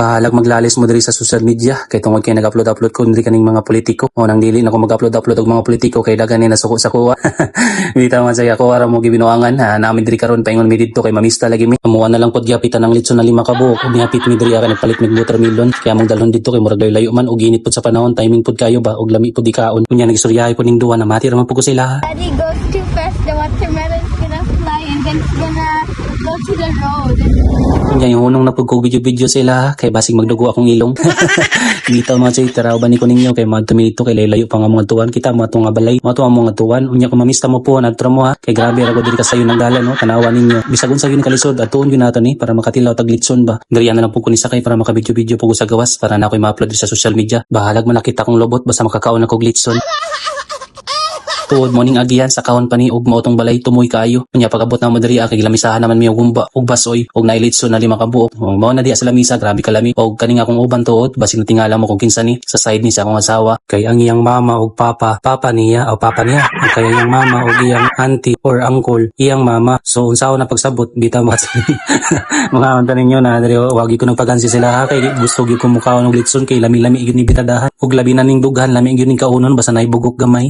Bahalag maglalis mo diri sa social media kay tungod kay nag-upload ko diri kaning mga politiko o nang dili na ko mag-upload og mga politiko kay daghan ni nasuko sa kuha. Bitaw man saya ko ara mo gibinuangan ha namin diri karon paingon mi didto kay mamista lagi mi. Amuan na lang pod giapitan ng litson na 5 ka buok ug niapit mi diri ara nagpalit mig watermelon kaya mong dalhon didto kay murag layo man ug init pod sa panahon timing pod kayo ba ug lami pod di kaon. Unya nagistoryahay pod ning duwa na mati ra man pud ko sila. Daddy goes too fast, the watermelon's gonna fly and then it's gonna go to the road. Unya yung hunong na pud ko video sila kay basig magdugo akong ilong. Bitaw mga chay taraw ba ni ko ninyo kay magtumito kay layo pa nga mga tuwan kita mga tunga balay mga tuwa mga tuwan unya kung mamista mo po nagtra mo ha kay grabe ra ko diri kasayo ng dalan no tanawa ninyo bisag unsa yun kalisod atuon yun nato ni para makatilaw tag litson ba diri na lang pud ko ni sakay para makabidyo-video po sa gawas para na ako'y ma-upload sa social media bahalag man nakita kong lobot basta makakaon ako litson. Tuod morning agihan sa kahon pa ni ug mautong balay tumoy kayo. Unya pag-abot na mo diri kay lamisahan naman mi og gumba ug basoy ug nailitson na 5 ka buok. Mao na diya sa lamisa grabe kalami ug kaning akong uban tuod basig natingala mo kung kinsa ni sa side ni sa akong asawa kay ang iyang mama ug papa niya o papa niya ug kay iyang mama ug iyang auntie or uncle iyang mama. So unsaon na pagsabot bitaw ba mga anta ninyo na diri wagi ko nagpagansi sila ha kay gusto gyud ko mukaon og litson kay lami-lami gyud ni bitadahan ug labi na ning dughan lami gyud ning kaunon basta naibugok gamay.